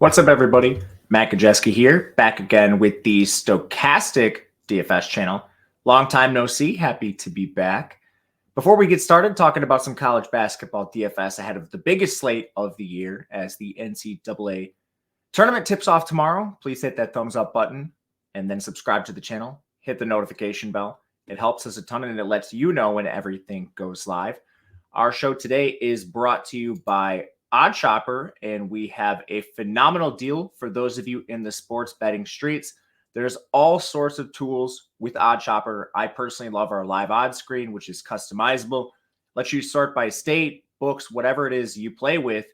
What's up, everybody? Matt Gajewski here, back again with the Stochastic DFS channel. Long time no see. Happy to be back. Before we get started talking about some college basketball DFS ahead of the biggest slate of the year as the NCAA tournament tips off tomorrow, please hit that thumbs up button and then subscribe to the channel. Hit the notification bell. It helps us a ton and it lets you know when everything goes live. Our show today is brought to you by OddsShopper, and we have a phenomenal deal for those of you in the sports betting streets. There's all sorts of tools with OddsShopper. I personally love our live odds screen, which is customizable. Lets you sort by state, books, whatever it is you play with,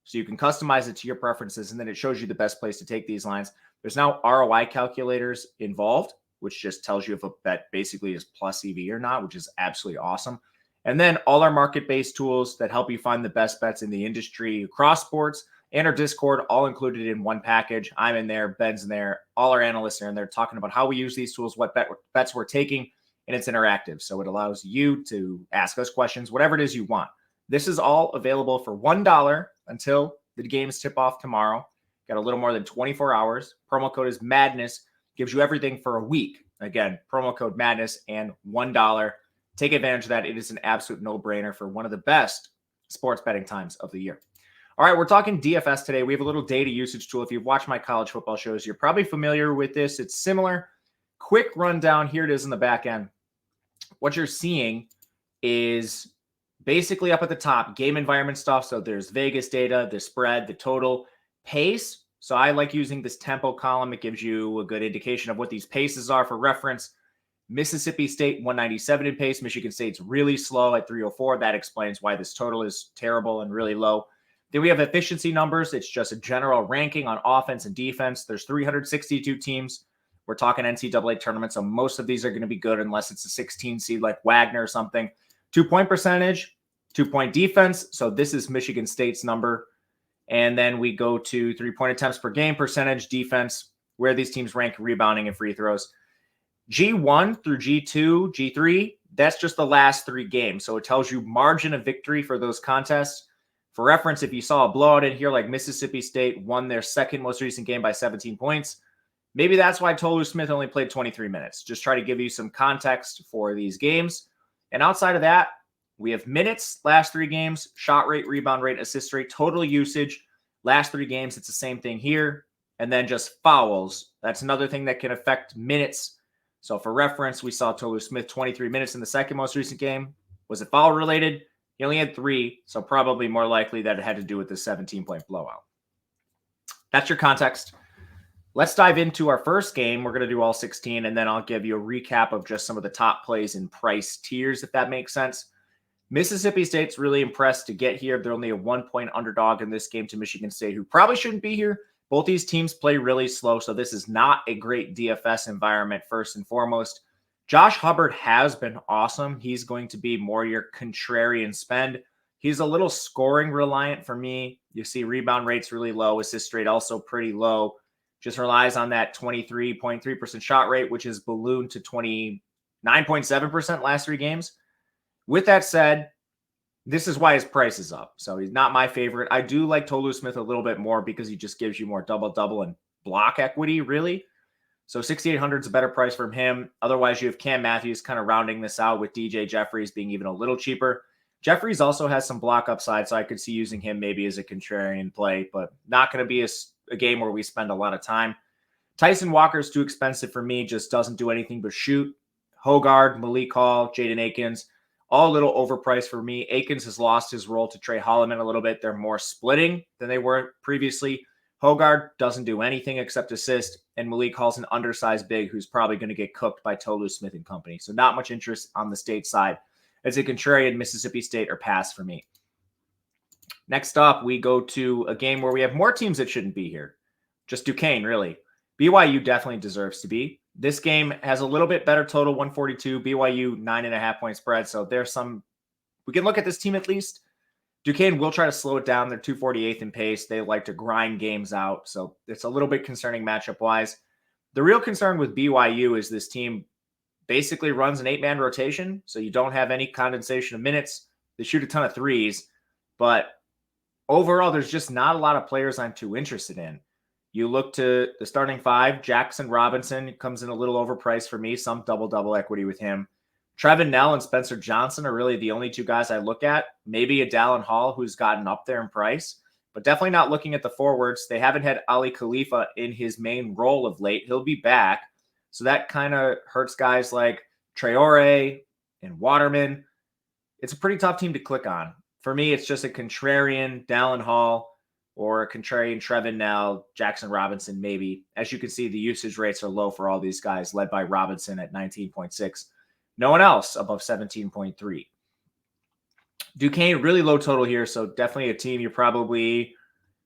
so you can customize it to your preferences, and then it shows you the best place to take these lines. There's now ROI calculators involved, which just tells you if a bet basically is plus EV or not, which is absolutely awesome. And then all our market-based tools that help you find the best bets in the industry across sports, and our Discord, all included in one package. I'm in there, Ben's in there, all our analysts are in there talking about how we use these tools, what bets we're taking, and it's interactive. So it allows you to ask us questions, whatever it is you want. This is all available for $1 until the games tip off tomorrow. Got a little more than 24 hours. Promo code is Madness. Gives you everything for a week. Again, promo code Madness and $1. Take advantage of that. It is an absolute no-brainer for one of the best sports betting times of the year. All right, we're talking DFS today. We have a little data usage tool. If you've watched my college football shows, you're probably familiar with this. It's similar. Quick rundown. Here it is in the back end. What you're seeing is basically up at the top, game environment stuff. So there's Vegas data, the spread, the total, pace. So I like using this tempo column. It gives you a good indication of what these paces are for reference. Mississippi State, 197 in pace. Michigan State's really slow at 304. That explains why this total is terrible and really low. Then we have efficiency numbers. It's just a general ranking on offense and defense. There's 362 teams. We're talking NCAA tournament, so most of these are going to be good unless it's a 16 seed like Wagner or something. 2-point percentage, 2-point defense. So this is Michigan State's number. And then we go to 3-point attempts per game percentage, defense, where these teams rank rebounding and free throws. G1 through G2, G3, that's just the last 3 games. So it tells you margin of victory for those contests. For reference, if you saw a blowout in here like Mississippi State won their second most recent game by 17 points, maybe that's why Tolu Smith only played 23 minutes. Just try to give you some context for these games. And outside of that, we have minutes, last 3 games, shot rate, rebound rate, assist rate, total usage. Last 3 games, it's the same thing here. And then just fouls. That's another thing that can affect minutes. So for reference, we saw Tolu Smith 23 minutes in the second most recent game. Was it foul related? He only had 3, so probably more likely that it had to do with the 17-point blowout. That's your context. Let's dive into our first game. We're going to do all 16, and then I'll give you a recap of just some of the top plays in price tiers, if that makes sense. Mississippi State's really impressed to get here. They're only a 1-point underdog in this game to Michigan State, who probably shouldn't be here. Both these teams play really slow, so this is not a great DFS environment, first and foremost. Josh Hubbard has been awesome. He's going to be more your contrarian spend. He's a little scoring reliant for me. You see rebound rates really low, assist rate also pretty low. Just relies on that 23.3% shot rate, which is ballooned to 29.7% last 3 games. With that said, this is why his price is up. So he's not my favorite. I do like Tolu Smith a little bit more because he just gives you more double-double and block equity, really. So 6,800 is a better price from him. Otherwise, you have Cam Matthews kind of rounding this out with DJ Jeffries being even a little cheaper. Jeffries also has some block upside, so I could see using him maybe as a contrarian play, but not going to be a game where we spend a lot of time. Tyson Walker's too expensive for me, just doesn't do anything but shoot. Hogard, Malik Hall, Jaden Akins, all a little overpriced for me. Akins has lost his role to Trey Holloman a little bit. They're more splitting than they were previously. Hogard doesn't do anything except assist, and Malik Hall's an undersized big who's probably going to get cooked by Tolu Smith and company. So not much interest on the state side. It's a contrarian Mississippi State or pass for me. Next up, we go to a game where we have more teams that shouldn't be here. Just Duquesne, really. BYU definitely deserves to be. This game has a little bit better total, 142. BYU, 9.5-point spread. So there's some, we can look at this team at least. Duquesne will try to slow it down. They're 248th in pace. They like to grind games out. So it's a little bit concerning matchup-wise. The real concern with BYU is this team basically runs an 8-man rotation. So you don't have any condensation of minutes. They shoot a ton of threes. But overall, there's just not a lot of players I'm too interested in. You look to the starting five. Jackson Robinson comes in a little overpriced for me, some double equity with him. Trevin Knell and Spencer Johnson are really the only two guys I look at. Maybe a Dallin Hall who's gotten up there in price, but definitely not looking at the forwards. They haven't had Ali Khalifa in his main role of late. He'll be back. So that kind of hurts guys like Traore and Waterman. It's a pretty tough team to click on. For me, it's just a contrarian Dallin Hall or a contrarian Trevin Knell, Jackson Robinson maybe. As you can see, the usage rates are low for all these guys, led by Robinson at 19.6. No one else above 17.3. Duquesne, really low total here, so definitely a team you're probably,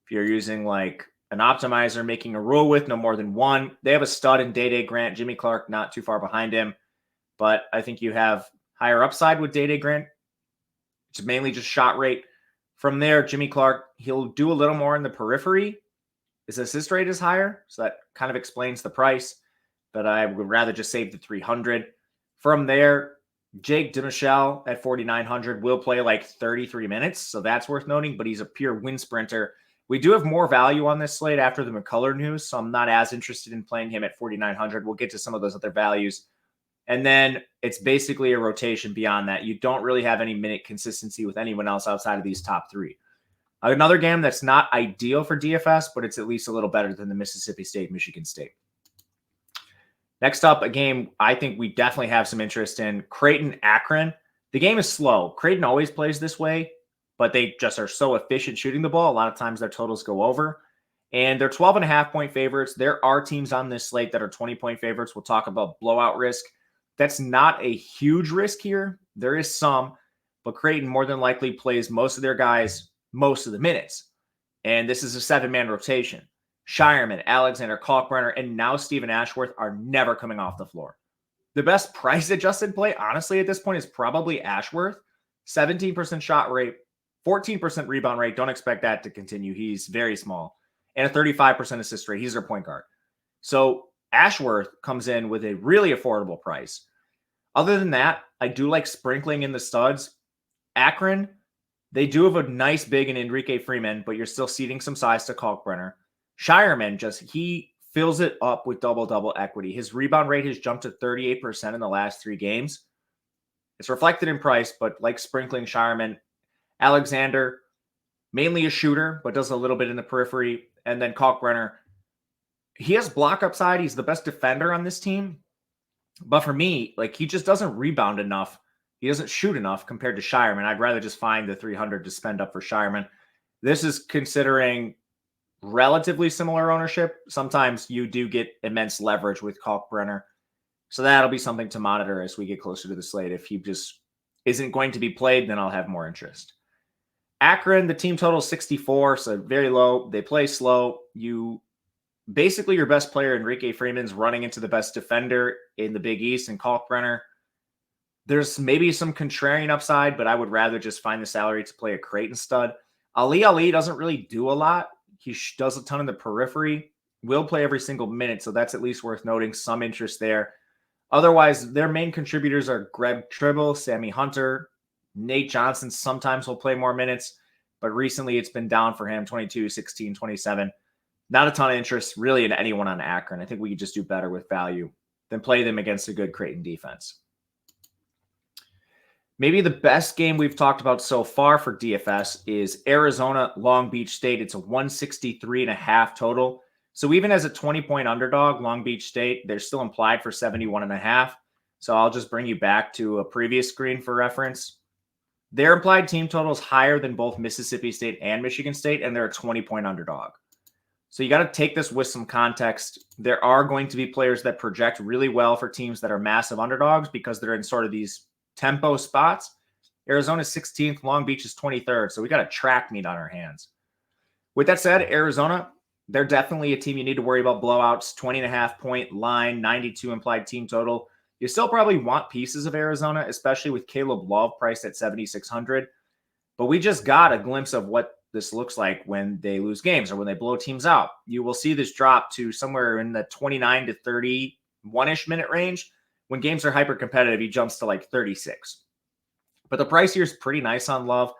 if you're using like an optimizer, making a rule with no more than one. They have a stud in Day Grant. Jimmy Clark not too far behind him, but I think you have higher upside with Day Grant. It's mainly just shot rate. From there, Jimmy Clark, he'll do a little more in the periphery. His assist rate is higher, so that kind of explains the price, but I would rather just save the 300. From there, Jake DeMichelle at 4,900 will play like 33 minutes, so that's worth noting, but he's a pure win sprinter. We do have more value on this slate after the McCullough news, so I'm not as interested in playing him at 4,900. We'll get to some of those other values. And then it's basically a rotation beyond that. You don't really have any minute consistency with anyone else outside of these top three. Another game that's not ideal for DFS, but it's at least a little better than the Mississippi State, Michigan State. Next up, a game I think we definitely have some interest in, Creighton-Akron. The game is slow. Creighton always plays this way, but they just are so efficient shooting the ball. A lot of times their totals go over. And they're 12.5-point favorites. There are teams on this slate that are 20-point favorites. We'll talk about blowout risk. That's not a huge risk here. There is some, but Creighton more than likely plays most of their guys most of the minutes. And this is a 7-man rotation. Shireman, Alexander Kalkbrenner, and now Stephen Ashworth are never coming off the floor. The best price-adjusted play, honestly, at this point is probably Ashworth. 17% shot rate, 14% rebound rate. Don't expect that to continue. He's very small. And a 35% assist rate. He's their point guard. So Ashworth comes in with a really affordable price. Other than that, I do like sprinkling in the studs. Akron, they do have a nice big in Enrique Freeman, but you're still ceding some size to Kalkbrenner. Shireman, he fills it up with double equity. His rebound rate has jumped to 38% in the last 3 games. It's reflected in price, but like sprinkling Shireman, Alexander, mainly a shooter, but does a little bit in the periphery. And then Kalkbrenner, he has block upside. He's the best defender on this team. But for me, like, he just doesn't rebound enough. He doesn't shoot enough compared to Shireman. I'd rather just find the 300 to spend up for Shireman. This is considering relatively similar ownership. Sometimes you do get immense leverage with Kalkbrenner. So that'll be something to monitor as we get closer to the slate. If he just isn't going to be played, then I'll have more interest. Akron, the team total is 64, so very low. They play slow. Basically, your best player, Enrique Freeman's running into the best defender in the Big East and Kalkbrenner. There's maybe some contrarian upside, but I would rather just find the salary to play a Creighton stud. Ali doesn't really do a lot. He does a ton in the periphery. Will play every single minute, so that's at least worth noting. Some interest there. Otherwise, their main contributors are Greg Tribble, Sammy Hunter, Nate Johnson sometimes will play more minutes, but recently it's been down for him, 22, 16, 27. Not a ton of interest really in anyone on Akron. I think we could just do better with value than play them against a good Creighton defense. Maybe the best game we've talked about so far for DFS is Arizona Long Beach State. It's a 163.5 total. So even as a 20-point underdog, Long Beach State, they're still implied for 71.5. So I'll just bring you back to a previous screen for reference. Their implied team total is higher than both Mississippi State and Michigan State, and they're a 20-point underdog. So you got to take this with some context. There are going to be players that project really well for teams that are massive underdogs because they're in sort of these tempo spots. Arizona's 16th, Long Beach is 23rd. So we got a track meet on our hands. With that said, Arizona, they're definitely a team you need to worry about blowouts. 20.5-point line, 92 implied team total. You still probably want pieces of Arizona, especially with Caleb Love priced at 7,600. But we just got a glimpse of what this looks like when they lose games or when they blow teams out. You will see this drop to somewhere in the 29 to 31-ish minute range. When games are hyper competitive, he jumps to like 36. But the price here is pretty nice on Love.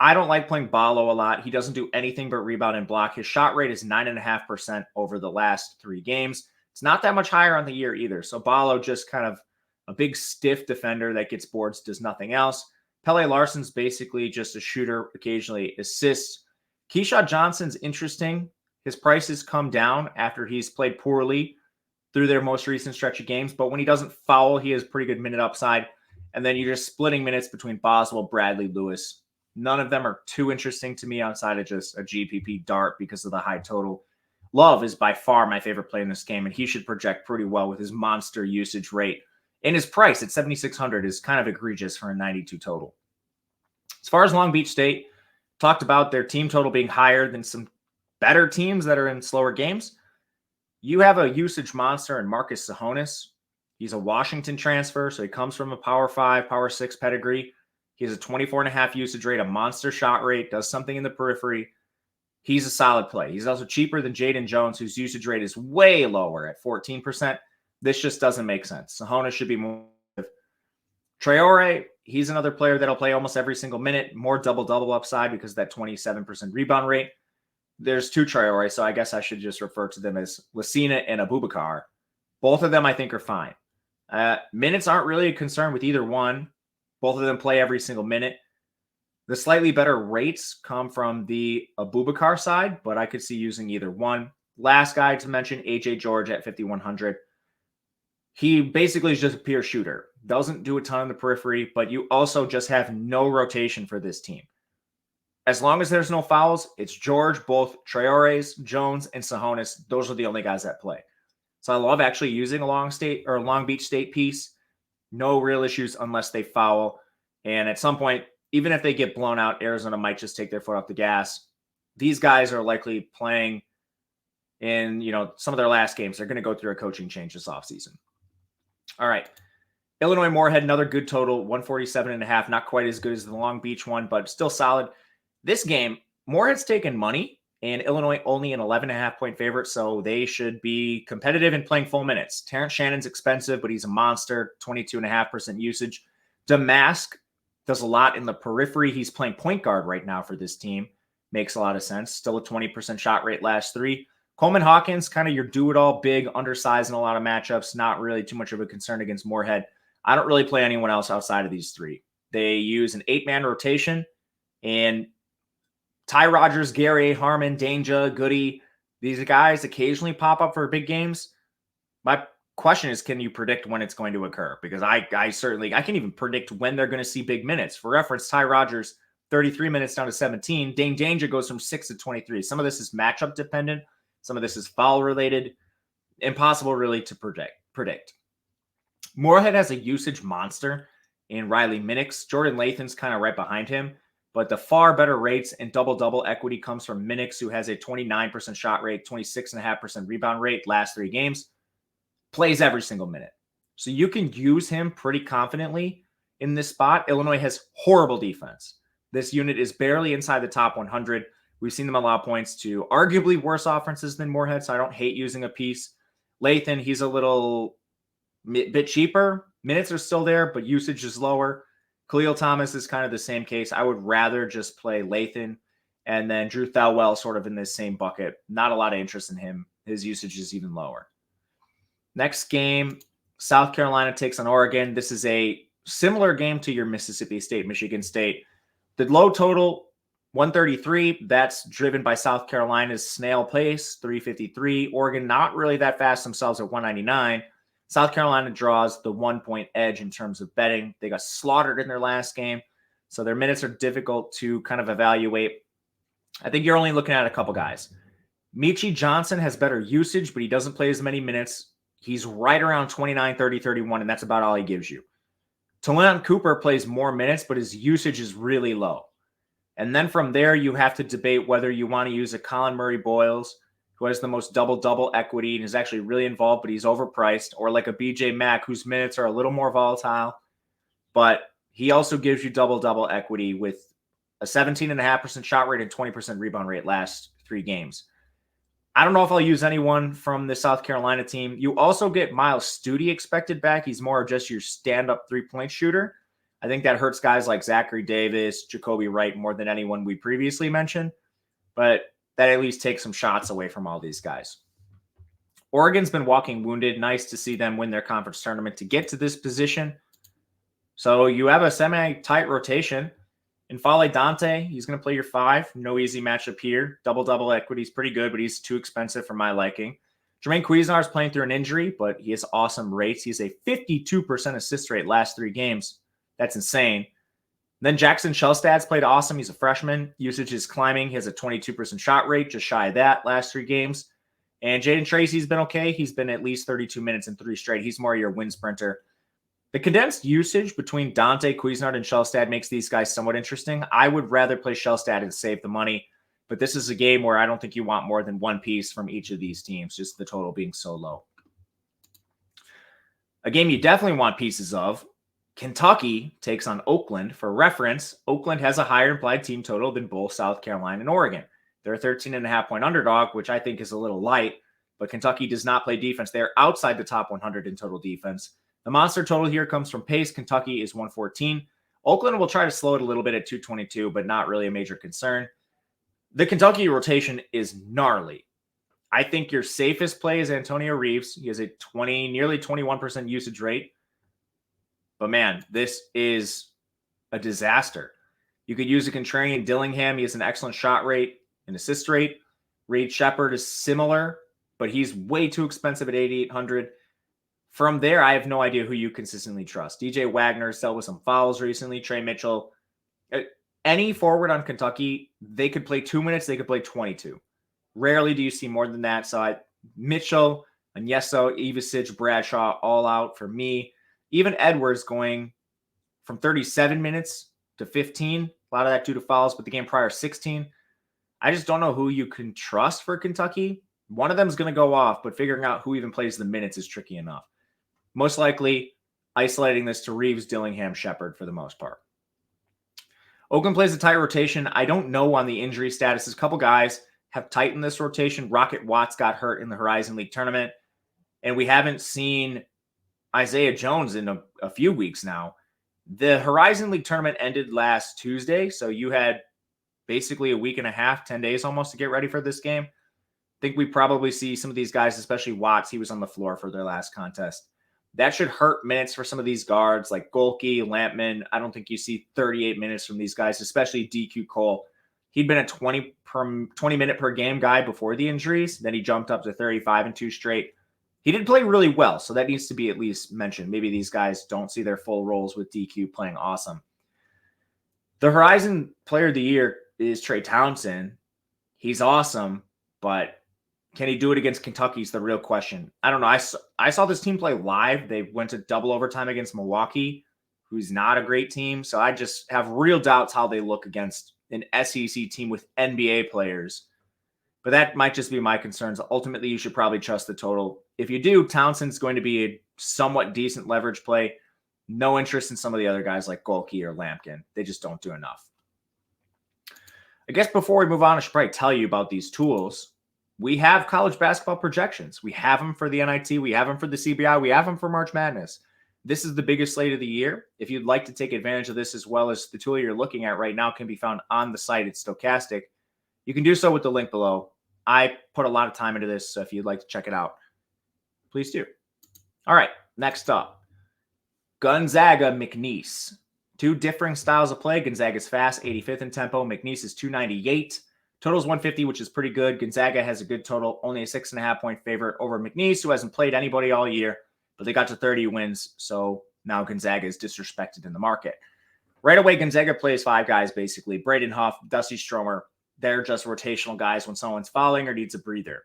I don't like playing Ballo a lot. He doesn't do anything but rebound and block. His shot rate is 9.5% over the last 3 games. It's not that much higher on the year either. So Ballo just kind of a big stiff defender that gets boards, does nothing else. Pele Larson's basically just a shooter, occasionally assists. Keyshawn Johnson's interesting. His prices come down after he's played poorly through their most recent stretch of games. But when he doesn't foul, he has pretty good minute upside. And then you're just splitting minutes between Boswell, Bradley, Lewis. None of them are too interesting to me outside of just a GPP dart because of the high total. Love is by far my favorite play in this game, and he should project pretty well with his monster usage rate. And his price at 7,600 is kind of egregious for a 92 total. As far as Long Beach State, talked about their team total being higher than some better teams that are in slower games. You have a usage monster in Marcus Sahonis. He's a Washington transfer, so he comes from a Power 5, Power 6 pedigree. He has a 24.5 usage rate, a monster shot rate, does something in the periphery. He's a solid play. He's also cheaper than Jaden Jones, whose usage rate is way lower at 14%. This just doesn't make sense. Sahonis should be more. Traore, he's another player that'll play almost every single minute, more double-double upside because of that 27% rebound rate. There's 2 Traore, so I guess I should just refer to them as Lassina and Abubakar. Both of them I think are fine. Minutes aren't really a concern with either one. Both of them play every single minute. The slightly better rates come from the Abubakar side, but I could see using either one. Last guy to mention, AJ George at 5,100. He basically is just a pure shooter. Doesn't do a ton in the periphery, but you also just have no rotation for this team. As long as there's no fouls, it's George, both Traores, Jones, and Sahonis. Those are the only guys that play. So I love actually using a Long Beach State piece. No real issues unless they foul. And at some point, even if they get blown out, Arizona might just take their foot off the gas. These guys are likely playing in, some of their last games. They're going to go through a coaching change this offseason. All right. Illinois Morehead, another good total, 147.5. Not quite as good as the Long Beach one, but still solid. This game, Morehead's taken money, and Illinois only an 11.5-point favorite, so they should be competitive and playing full minutes. Terrence Shannon's expensive, but he's a monster, 22.5% usage. Damask does a lot in the periphery. He's playing point guard right now for this team. Makes a lot of sense. Still a 20% shot rate last 3. Coleman Hawkins, kind of your do-it-all, big, undersized in a lot of matchups. Not really too much of a concern against Morehead. I don't really play anyone else outside of these 3. They use an 8-man rotation, and Ty Rodgers, Gary Harmon, Danger, Goody, these guys occasionally pop up for big games. My question is, can you predict when it's going to occur? Because I can even predict when they're going to see big minutes. For reference, Ty Rodgers, 33 minutes down to 17. Dane Danger goes from 6 to 23. Some of this is matchup dependent. Some of this is foul related. Impossible really to predict. Morehead has a usage monster in Riley Minix. Jordan Lathan's kind of right behind him. But the far better rates and double-double equity comes from Minix, who has a 29% shot rate, 26.5% rebound rate last 3 games. Plays every single minute. So you can use him pretty confidently in this spot. Illinois has horrible defense. This unit is barely inside the top 100. We've seen them allow points to arguably worse offenses than Morehead, so I don't hate using a piece. Lathan, he's a little bit cheaper. Minutes are still there, but usage is lower. Khalil Thomas is kind of the same case. I would rather just play Lathan, and then Drew Thelwell sort of in this same bucket. Not a lot of interest in him. His usage is even lower. Next game, South Carolina takes on Oregon. This is a similar game to your Mississippi State, Michigan State. The low total, 133. That's driven by South Carolina's snail pace, 353. Oregon not really that fast themselves at 199. South Carolina draws the 1-point edge in terms of betting. They got slaughtered in their last game, so their minutes are difficult to kind of evaluate. I think you're only looking at a couple guys. Michi Johnson has better usage, but he doesn't play as many minutes. He's right around 29, 30, 31, and that's about all he gives you. Talon Cooper plays more minutes, but his usage is really low. And then from there, you have to debate whether you want to use a Colin Murray Boyles, who has the most double-double equity and is actually really involved, but he's overpriced, or like a BJ Mack, whose minutes are a little more volatile, but he also gives you double-double equity with a 17.5% shot rate and 20% rebound rate last 3 games. I don't know if I'll use anyone from the South Carolina team. You also get Miles Studi expected back. He's more of just your stand-up 3-point shooter. I think that hurts guys like Zachary Davis, Jacoby Wright more than anyone we previously mentioned, but that at least takes some shots away from all these guys. Oregon's been walking wounded. Nice to see them win their conference tournament to get to this position. So you have a semi-tight rotation. N'Faly Dante, he's going to play your 5. No easy matchup here. Double-double equity is pretty good, but he's too expensive for my liking. Jermaine Cuisinart is playing through an injury, but he has awesome rates. He has a 52% assist rate last 3 games. That's insane. Then Jackson Shellstad's played awesome. He's a freshman. Usage is climbing. He has a 22% shot rate, just shy of that last 3 games. And Jaden Tracy's been okay. He's been at least 32 minutes in 3 straight. He's more your wind sprinter. The condensed usage between Dante, Cuisinart, and Shellstad makes these guys somewhat interesting. I would rather play Shellstad and save the money, but this is a game where I don't think you want more than 1 piece from each of these teams, just the total being so low. A game you definitely want pieces of, Kentucky takes on Oakland. For reference, Oakland has a higher implied team total than both South Carolina and Oregon. They're a 13.5-point underdog, which I think is a little light, but Kentucky does not play defense. They're outside the top 100 in total defense. The monster total here comes from pace. Kentucky is 114. Oakland will try to slow it a little bit at 222, but not really a major concern. The Kentucky rotation is gnarly. I think your safest play is Antonio Reeves. He has a nearly 21% usage rate. But man, this is a disaster. You could use a contrarian Dillingham. He has an excellent shot rate and assist rate. Reed Shepard is similar, but he's way too expensive at 8,800. From there, I have no idea who you consistently trust. DJ Wagner dealt with some fouls recently. Trey Mitchell. Any forward on Kentucky, they could play 2 minutes. They could play 22. Rarely do you see more than that. So Mitchell, Agneso, Ivisic, Bradshaw, all out for me. Even Edwards going from 37 minutes to 15. A lot of that due to fouls, but the game prior 16. I just don't know who you can trust for Kentucky. One of them is going to go off, but figuring out who even plays the minutes is tricky enough. Most likely isolating this to Reeves, Dillingham, Shepard for the most part. Oakland plays a tight rotation. I don't know on the injury status. A couple guys have tightened this rotation. Rocket Watts got hurt in the Horizon League tournament, and we haven't seen Isaiah Jones in a few weeks now. The Horizon League tournament ended last Tuesday, so you had basically a week and a half, 10 days almost to get ready for this game. I think we probably see some of these guys, especially Watts. He was on the floor for their last contest. That should hurt minutes for some of these guards like Golke, Lampman. I don't think you see 38 minutes from these guys, especially DQ Cole. He'd been a 20 minute per game guy before the injuries. Then he jumped up to 35 in 2 straight. He did play really well, so that needs to be at least mentioned. Maybe these guys don't see their full roles with DQ playing awesome. The Horizon Player of the Year is Trey Townsend. He's awesome, but can he do it against Kentucky is the real question. I don't know. I saw this team play live. They went to double overtime against Milwaukee, who's not a great team. So I just have real doubts how they look against an SEC team with NBA players. But that might just be my concerns. Ultimately, you should probably trust the total. If you do, Townsend's going to be a somewhat decent leverage play. No interest in some of the other guys like Golke or Lampkin. They just don't do enough. I guess before we move on, I should probably tell you about these tools. We have college basketball projections. We have them for the NIT. We have them for the CBI. We have them for March Madness. This is the biggest slate of the year. If you'd like to take advantage of this as well as the tool you're looking at right now can be found on the site. It's Stochastic. You can do so with the link below. I put a lot of time into this, so if you'd like to check it out, please do. All right, next up. Gonzaga, McNeese. 2 differing styles of play. Gonzaga's fast, 85th in tempo. McNeese is 298. Total's 150, which is pretty good. Gonzaga has a good total, only a 6.5-point favorite over McNeese, who hasn't played anybody all year, but they got to 30 wins, so now Gonzaga is disrespected in the market. Right away, Gonzaga plays 5 guys, basically. Braden Huff, Dusty Stromer. They're just rotational guys when someone's fouling or needs a breather.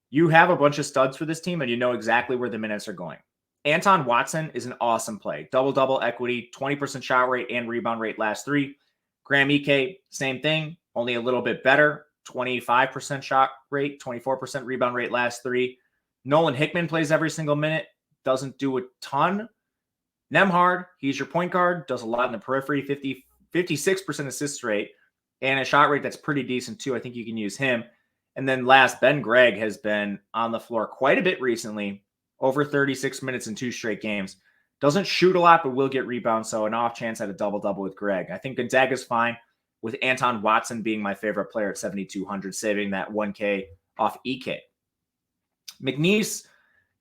You have a bunch of studs for this team, and you know exactly where the minutes are going. Anton Watson is an awesome play. Double-double equity, 20% shot rate and rebound rate last 3. Graham Ike, same thing, only a little bit better. 25% shot rate, 24% rebound rate last 3. Nolan Hickman plays every single minute, doesn't do a ton. Nembhard, he's your point guard, does a lot in the periphery, 56% assist rate, and a shot rate that's pretty decent too. I think you can use him. And then last, Ben Gregg has been on the floor quite a bit recently, over 36 minutes in 2 straight games. Doesn't shoot a lot, but will get rebounds. So an off chance at a double-double with Greg. I think Gonzaga's fine with Anton Watson being my favorite player at 7,200, saving that 1K off EK. McNeese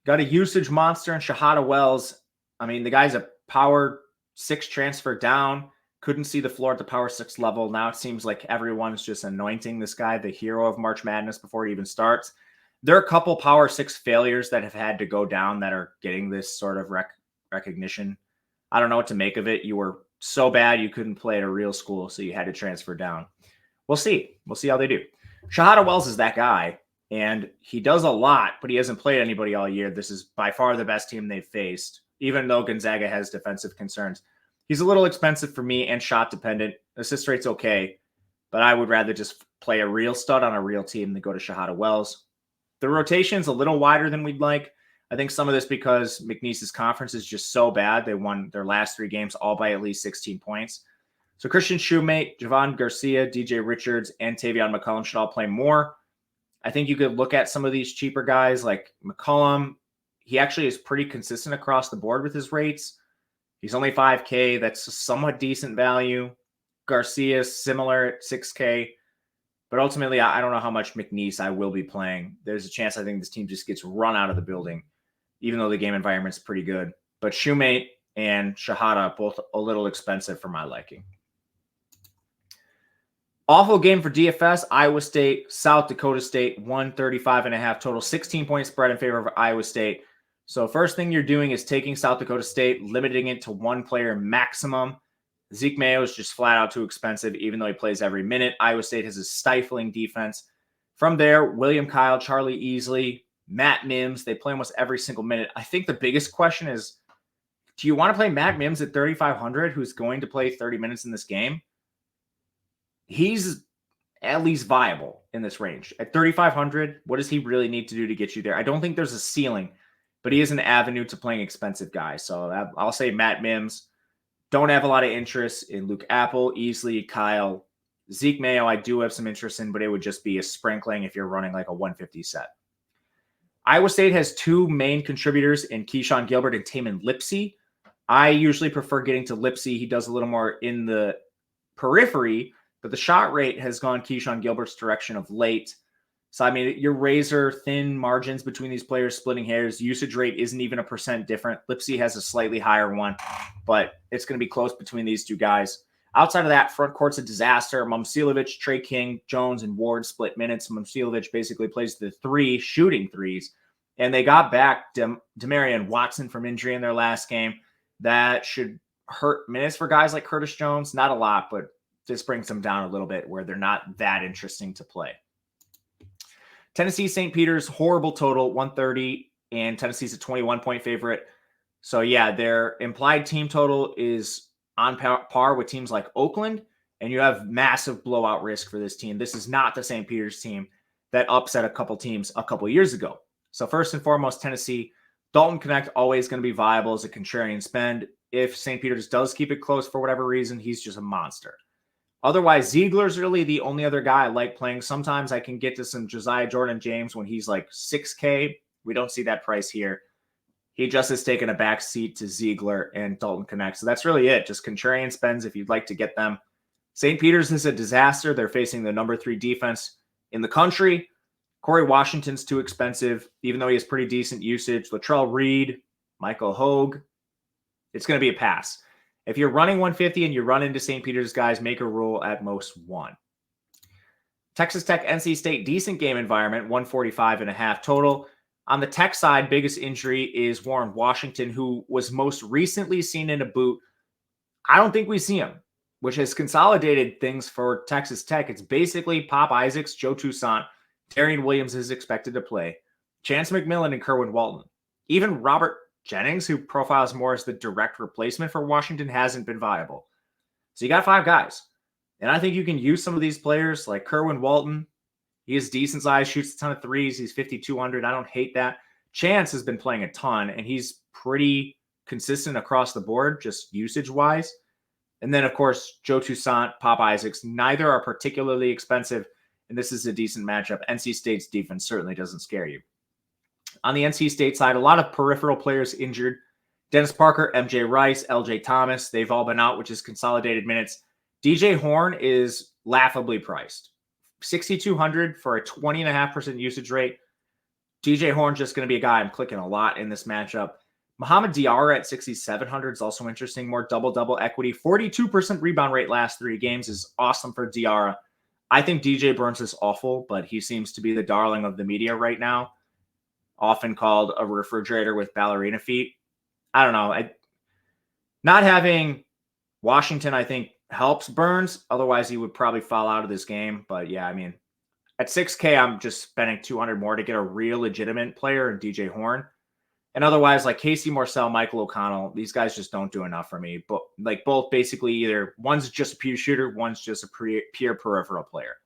got a usage monster in Shahada Wells. I mean, the guy's a power 6 transfer down. Couldn't see the floor at the power 6 level. Now it seems like everyone's just anointing this guy the hero of March Madness before it even starts. There are a couple power 6 failures that have had to go down that are getting this sort of recognition. I don't know what to make of it. You were so bad you couldn't play at a real school, so you had to transfer down. We'll see. We'll see how they do. Shahada Wells is that guy, and he does a lot, but he hasn't played anybody all year. This is by far the best team they've faced, even though Gonzaga has defensive concerns. He's a little expensive for me and shot dependent. Assist rate's okay, but I would rather just play a real stud on a real team than go to Shahada Wells. The rotation's a little wider than we'd like. I think some of this because McNeese's conference is just so bad. They won their last 3 games all by at least 16 points. So Christian Shoemate, Javon Garcia, DJ Richards, and Tavion McCollum should all play more. I think you could look at some of these cheaper guys like McCollum. He actually is pretty consistent across the board with his rates. He's only 5K. That's a somewhat decent value. Garcia is similar at 6K. But ultimately, I don't know how much McNeese I will be playing. There's a chance I think this team just gets run out of the building, even though the game environment's pretty good. But Shoemate and Shahada, both a little expensive for my liking. Awful game for DFS. Iowa State, South Dakota State, 135.5 total, 16-point spread in favor of Iowa State. So first thing you're doing is taking South Dakota State, limiting it to 1 player maximum. Zeke Mayo is just flat out too expensive, even though he plays every minute. Iowa State has a stifling defense. From there, William Kyle, Charlie Easley, Matt Mims, they play almost every single minute. I think the biggest question is, do you want to play Matt Mims at 3,500, who's going to play 30 minutes in this game? He's at least viable in this range. At 3,500, what does he really need to do to get you there? I don't think there's a ceiling, but he is an avenue to playing expensive guys. So I'll say Matt Mims. Don't have a lot of interest in Luke Apple, Easley, Kyle. Zeke Mayo, I do have some interest in, but it would just be a sprinkling if you're running like a 150 set. Iowa State has 2 main contributors in Keyshawn Gilbert and Tamin Lipsey. I usually prefer getting to Lipsey. He does a little more in the periphery, but the shot rate has gone Keyshawn Gilbert's direction of late. So, I mean, your razor thin margins between these players, splitting hairs. Usage rate isn't even a % different. Lipsey has a slightly higher one, but it's going to be close between these 2 guys. Outside of that, front court's a disaster. Momcilovic, Trey King, Jones, and Ward split minutes. Momcilovic basically plays the 3 shooting threes, and they got back Demarion Watson from injury in their last game. That should hurt minutes for guys like Curtis Jones. Not a lot, but this brings them down a little bit where they're not that interesting to play. Tennessee St. Peter's, horrible total, 130, and Tennessee's a 21-point favorite. So, yeah, their implied team total is on par with teams like Oakland, and you have massive blowout risk for this team. This is not the St. Peter's team that upset a couple teams a couple years ago. So, first and foremost, Tennessee, Dalton Connect always going to be viable as a contrarian spend. If St. Peter's does keep it close for whatever reason, he's just a monster. Otherwise, Ziegler's really the only other guy I like playing. Sometimes I can get to some Josiah Jordan-James when he's like 6K. We don't see that price here. He just has taken a back seat to Ziegler and Dalton Connect. So that's really it. Just contrarian spends if you'd like to get them. St. Peter's is a disaster. They're facing the number 3 defense in the country. Corey Washington's too expensive, even though he has pretty decent usage. Latrell Reed, Michael Hogue. It's going to be a pass. If you're running 150 and you run into St. Peter's guys, make a rule at most 1. Texas Tech, NC State, decent game environment, 145.5 total. On the Tech side, biggest injury is Warren Washington, who was most recently seen in a boot. I don't think we see him, which has consolidated things for Texas Tech. It's basically Pop Isaacs, Joe Toussaint, Darian Williams is expected to play, Chance McMillan, and Kerwin Walton. Even Robert Jennings, who profiles more as the direct replacement for Washington, hasn't been viable. So you got 5 guys. And I think you can use some of these players like Kerwin Walton. He has decent size, shoots a ton of threes. He's 5,200. I don't hate that. Chance has been playing a ton, and he's pretty consistent across the board, just usage-wise. And then, of course, Joe Toussaint, Pop Isaacs. Neither are particularly expensive, and this is a decent matchup. NC State's defense certainly doesn't scare you. On the NC State side, a lot of peripheral players injured. Dennis Parker, MJ Rice, LJ Thomas, they've all been out, which is consolidated minutes. DJ Horn is laughably priced. 6,200 for a 20.5% usage rate. DJ Horn just going to be a guy I'm clicking a lot in this matchup. Muhammad Diarra at 6,700 is also interesting. More double-double equity. 42% rebound rate last 3 games is awesome for Diarra. I think DJ Burns is awful, but he seems to be the darling of the media right now. Often called a refrigerator with ballerina feet. I don't know. Not having Washington, I think, helps Burns. Otherwise, he would probably fall out of this game. But yeah, I mean, at 6K, I'm just spending 200 more to get a real legitimate player in DJ Horn. And otherwise, like Casey Morsell, Michael O'Connell, these guys just don't do enough for me. But like both basically either one's just a pure shooter, one's just a pure peripheral player.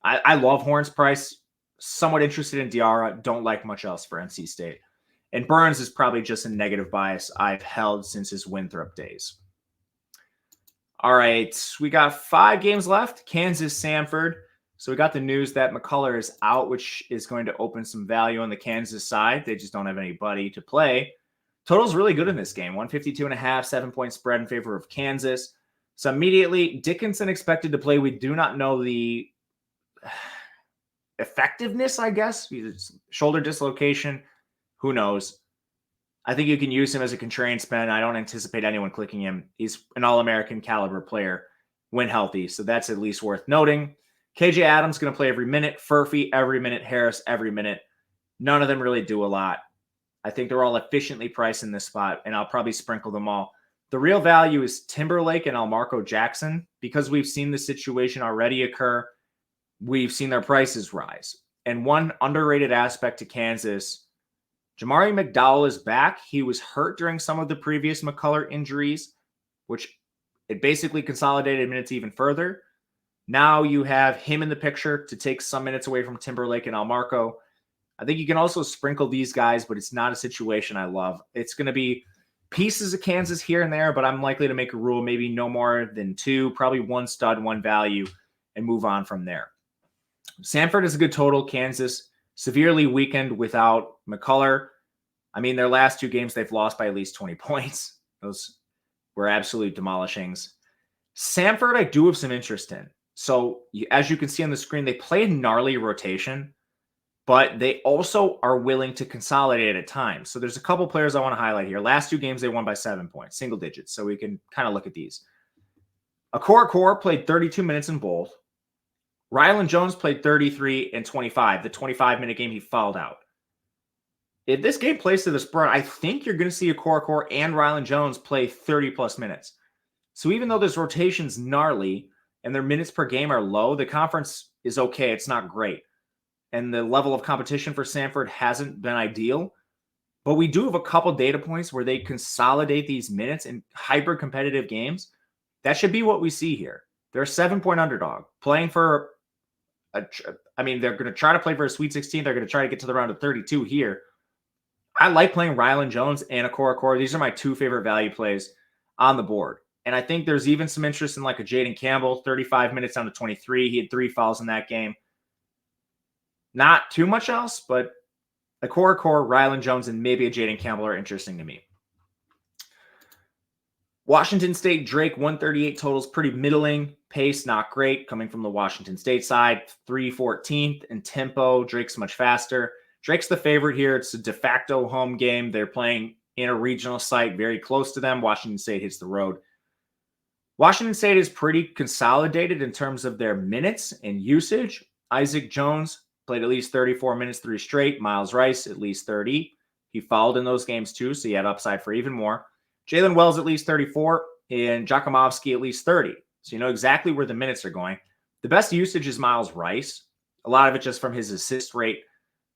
I love Horn's price. Somewhat interested in Diarra. Don't like much else for NC State. And Burns is probably just a negative bias I've held since his Winthrop days. All right, we got 5 games left. Kansas, Sanford. So we got the news that McCullough is out, which is going to open some value on the Kansas side. They just don't have anybody to play. Total's really good in this game. 152.5, 7-point spread in favor of Kansas. So immediately, Dickinson expected to play. We do not know the effectiveness, I guess. Shoulder dislocation. Who knows? I think you can use him as a contrarian spend. I don't anticipate anyone clicking him. He's an All-American caliber player when healthy, so that's at least worth noting. KJ Adams going to play every minute. Furphy every minute. Harris every minute. None of them really do a lot. I think they're all efficiently priced in this spot, and I'll probably sprinkle them all. The real value is Timberlake and Elmarco Jackson. Because we've seen the situation already occur, we've seen their prices rise. And one underrated aspect to Kansas, Jamari McDowell is back. He was hurt during some of the previous McCullough injuries, which it basically consolidated minutes even further. Now you have him in the picture to take some minutes away from Timberlake and Elmarco. I think you can also sprinkle these guys, but it's not a situation I love. It's going to be pieces of Kansas here and there, but I'm likely to make a rule, maybe no more than 2, probably 1 stud, 1 value, and move on from there. Sanford is a good total. Kansas severely weakened without McCullough. I mean, their last 2 games, they've lost by at least 20 points. Those were absolute demolishings. Sanford, I do have some interest in. So as you can see on the screen, they play a gnarly rotation, but they also are willing to consolidate at times. So there's a couple players I want to highlight here. Last 2 games, they won by 7 points, single digits. So we can kind of look at these. Okoronkwo played 32 minutes in both. Rylan Jones played 33 and 25. The 25-minute game, he fouled out. If this game plays to the spread, I think you're going to see Okoronkwo and Rylan Jones play 30-plus minutes. So even though this rotation's gnarly and their minutes per game are low, the conference is okay. It's not great. And the level of competition for Sanford hasn't been ideal. But we do have a couple data points where they consolidate these minutes in hyper-competitive games. That should be what we see here. They're a 7-point underdog playing for they're going to try to play for a Sweet 16. They're going to try to get to the round of 32 here. I like playing Rylan Jones and Okoronkwo. These are my 2 favorite value plays on the board. And I think there's even some interest in like a Jaden Campbell, 35 minutes down to 23. He had 3 fouls in that game. Not too much else, but Okoronkwo, Rylan Jones, and maybe a Jaden Campbell are interesting to me. Washington State, Drake, 138 totals, pretty middling. Pace, not great, coming from the Washington State side. 314th in tempo. Drake's much faster. Drake's the favorite here. It's a de facto home game. They're playing in a regional site very close to them. Washington State hits the road. Washington State is pretty consolidated in terms of their minutes and usage. Isaac Jones played at least 34 minutes 3 straight. Miles Rice, at least 30. He fouled in those games too, so he had upside for even more. Jalen Wells, at least 34. And Jakimovsky, at least 30. So you know exactly where the minutes are going. The best usage is Miles Rice. A lot of it just from his assist rate.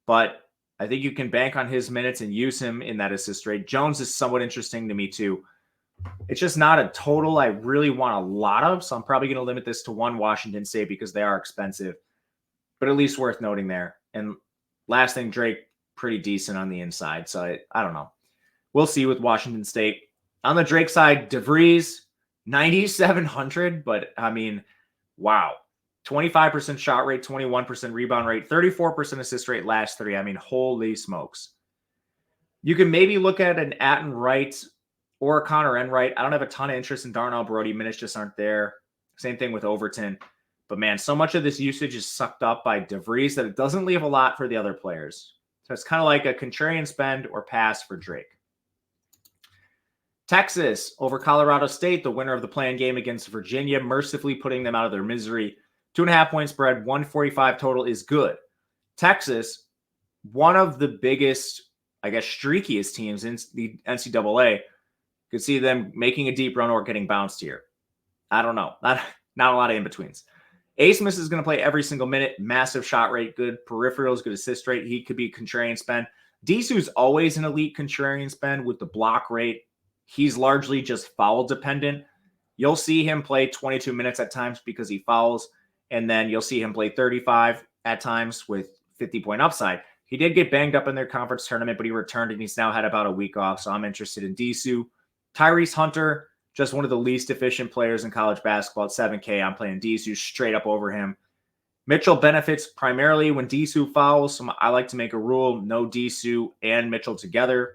But I think you can bank on his minutes and use him in that assist rate. Jones is somewhat interesting to me too. It's just not a total I really want a lot of. So I'm probably going to limit this to 1 Washington State because they are expensive. But at least worth noting there. And last thing, Drake, pretty decent on the inside. So I don't know. We'll see with Washington State. On the Drake side, DeVries, 9,700. But, I mean, wow. 25% shot rate, 21% rebound rate, 34% assist rate last 3. I mean, holy smokes. You can maybe look at an Atten Wright or a Connor Enright. I don't have a ton of interest in Darnell Brody. Minutes just aren't there. Same thing with Overton. But man, so much of this usage is sucked up by DeVries that it doesn't leave a lot for the other players. So it's kind of like a contrarian spend or pass for Drake. Texas over Colorado State, the winner of the play-in game against Virginia, mercifully putting them out of their misery. 2.5 point spread, 145 total is good. Texas, one of the biggest, I guess, streakiest teams in the NCAA. Could see them making a deep run or getting bounced here. I don't know. Not a lot of in-betweens. Asmus is going to play every single minute. Massive shot rate, good peripherals, good assist rate. He could be contrarian spend. Disu's always an elite contrarian spend with the block rate. He's largely just foul dependent. You'll see him play 22 minutes at times because he fouls, and then you'll see him play 35 at times with 50-point upside. He did get banged up in their conference tournament, but he returned, and he's now had about a week off, so I'm interested in Disu. Tyrese Hunter, just one of the least efficient players in college basketball at 7K. I'm playing Disu straight up over him. Mitchell benefits primarily when Disu fouls, so I like to make a rule, no Disu and Mitchell together.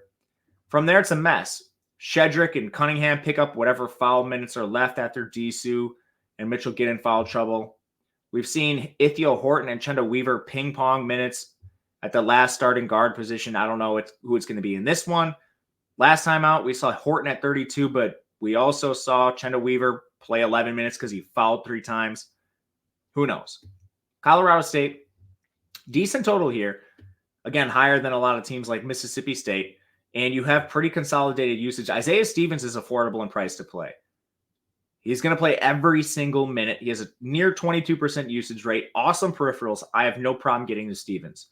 From there, it's a mess. Shedrick and Cunningham pick up whatever foul minutes are left after Disu and Mitchell get in foul trouble. We've seen Ithio Horton and Chenda Weaver ping pong minutes at the last starting guard position. I don't know who it's going to be in this one. Last time out, we saw Horton at 32, but we also saw Chenda Weaver play 11 minutes because he fouled 3 times. Who knows? Colorado State, decent total here. Again, higher than a lot of teams like Mississippi State. And you have pretty consolidated usage. Isaiah Stevens is affordable in price to play. He's going to play every single minute. He has a near 22% usage rate. Awesome peripherals. I have no problem getting to Stevens.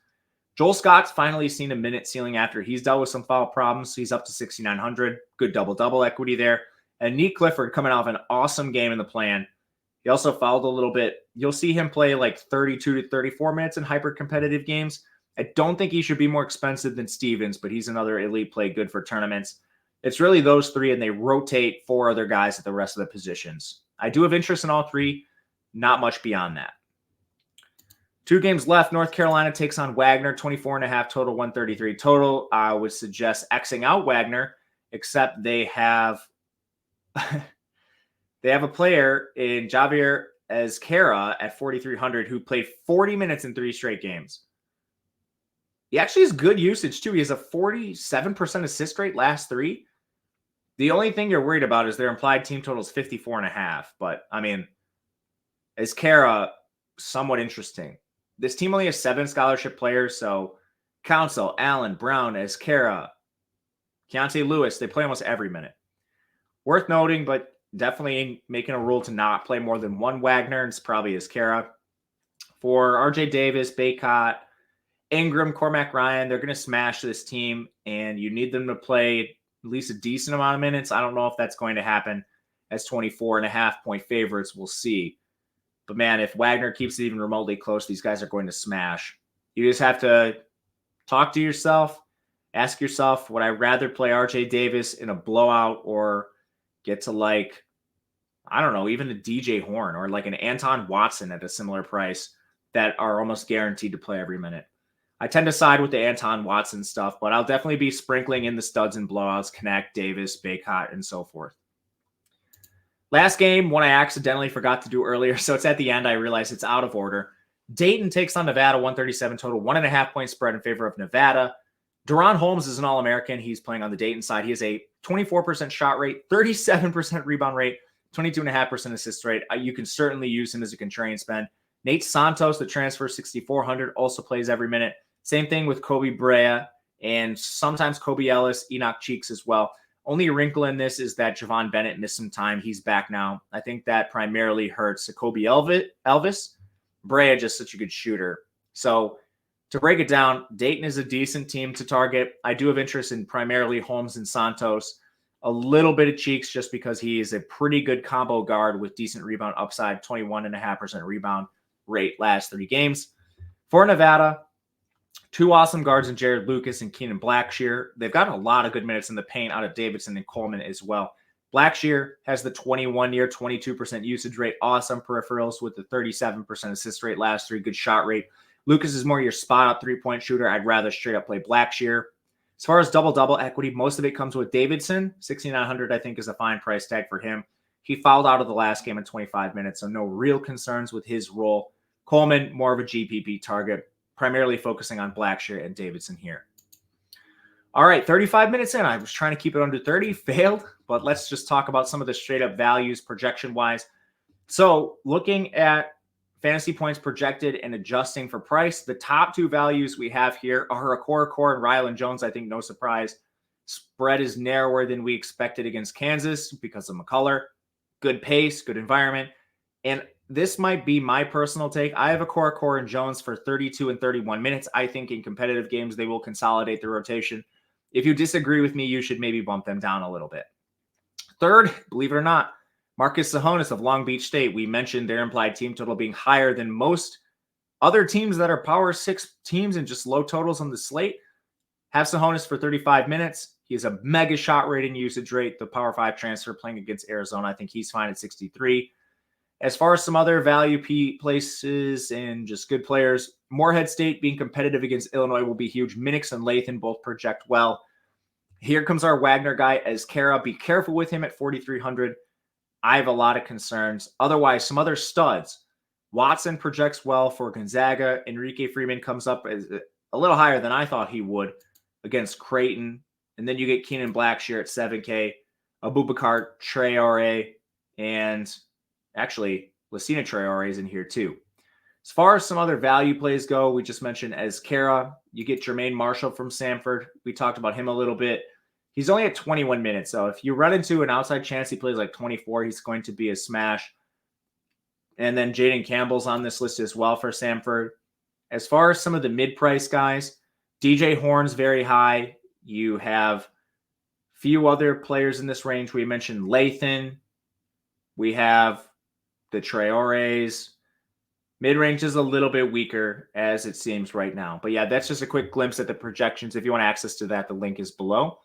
Joel Scott's finally seen a minute ceiling after he's dealt with some foul problems. He's up to 6,900. Good double-double equity there. And Nick Clifford coming off an awesome game in the plan. He also fouled a little bit. You'll see him play like 32 to 34 minutes in hyper-competitive games. I don't think he should be more expensive than Stevens, but he's another elite play, good for tournaments. It's really those 3, and they rotate 4 other guys at the rest of the positions. I do have interest in all 3, not much beyond that. 2 games left. North Carolina takes on Wagner, 24.5 total, 133 total. I would suggest Xing out Wagner, except they have a player in Javier Ezquerra at 4,300 who played 40 minutes in 3 straight games. He actually has good usage, too. He has a 47% assist rate last 3. The only thing you're worried about is their implied team total is 54.5. But, I mean, Ezquerra, somewhat interesting. This team only has 7 scholarship players, so Council, Allen, Brown, Ezquerra, Keontae Lewis, they play almost every minute. Worth noting, but definitely making a rule to not play more than 1 Wagner, and it's probably Ezquerra. For RJ Davis, Baycott, Ingram, Cormac Ryan, they're going to smash this team, and you need them to play at least a decent amount of minutes. I don't know if that's going to happen as 24.5 point favorites. We'll see. But, man, if Wagner keeps it even remotely close, these guys are going to smash. You just have to talk to yourself, ask yourself, would I rather play RJ Davis in a blowout or get to, like, I don't know, even a DJ Horn or like an Anton Watson at a similar price that are almost guaranteed to play every minute? I tend to side with the Anton Watson stuff, but I'll definitely be sprinkling in the studs and blowouts, Connect, Davis, Baycott, and so forth. Last game, one I accidentally forgot to do earlier, so it's at the end. I realize it's out of order. Dayton takes on Nevada, 137 total, 1.5 point spread in favor of Nevada. Deron Holmes is an All-American. He's playing on the Dayton side. He has a 24% shot rate, 37% rebound rate, 22.5% assist rate. You can certainly use him as a contrarian spend. Nate Santos, the transfer, 6,400, also plays every minute. Same thing with Kobe Brea and sometimes Kobe Ellis, Enoch Cheeks as well. Only wrinkle in this is that Javon Bennett missed some time. He's back now. I think that primarily hurts Kobe Elvis. Brea just such a good shooter. So to break it down, Dayton is a decent team to target. I do have interest in primarily Holmes and Santos. A little bit of Cheeks just because he is a pretty good combo guard with decent rebound upside, 21.5% rebound rate last 3 games. For Nevada, 2 awesome guards in Jared Lucas and Keenan Blackshear. They've gotten a lot of good minutes in the paint out of Davidson and Coleman as well. Blackshear has the 21-year, 22% usage rate. Awesome peripherals with the 37% assist rate last 3. Good shot rate. Lucas is more your spot-up 3-point shooter. I'd rather straight up play Blackshear. As far as double-double equity, most of it comes with Davidson. 6,900, I think, is a fine price tag for him. He fouled out of the last game in 25 minutes, so no real concerns with his role. Coleman, more of a GPP target, primarily focusing on Blackshear and Davidson here. All right, 35 minutes in. I was trying to keep it under 30, failed, but let's just talk about some of the straight-up values projection-wise. So looking at fantasy points projected and adjusting for price, the top two values we have here are Okoronkwo and Rylan Jones. I think no surprise. Spread is narrower than we expected against Kansas because of McCullough. Good pace, good environment. And this might be my personal take. I have Okoronkwo and Jones for 32 and 31 minutes. I think in competitive games, they will consolidate the rotation. If you disagree with me, you should maybe bump them down a little bit. Third, believe it or not, Marcus Sahonis of Long Beach State. We mentioned their implied team total being higher than most other teams that are Power 6 teams and just low totals on the slate. Have Sahonis for 35 minutes. He has a mega shot rating usage rate. The Power 5 transfer playing against Arizona, I think he's fine at 63. As far as some other value places and just good players, Morehead State being competitive against Illinois will be huge. Minix and Lathan both project well. Here comes our Wagner guy as Kara. Be careful with him at 4,300. I have a lot of concerns. Otherwise, some other studs. Watson projects well for Gonzaga. Enrique Freeman comes up as a little higher than I thought he would against Creighton. And then you get Keenan Blackshear at 7K, Abubakar Traore, and actually Lucina Traore is in here too. As far as some other value plays go, we just mentioned as Kara. You get Jermaine Marshall from Sanford. We talked about him a little bit. He's only at 21 minutes. So if you run into an outside chance he plays like 24, he's going to be a smash. And then Jaden Campbell's on this list as well for Sanford. As far as some of the mid-price guys, DJ Horn's very high. You have few other players in this range. We mentioned Lathan. We have the Traores. Mid-range is a little bit weaker as it seems right now. But yeah, that's just a quick glimpse at the projections. If you want access to that, the link is below.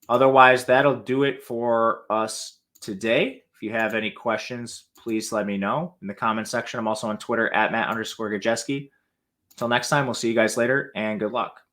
Otherwise, that'll do it for us today. If you have any questions, please let me know in the comment section. I'm also on Twitter at Matt_Gajewski. Until next time, we'll see you guys later and good luck.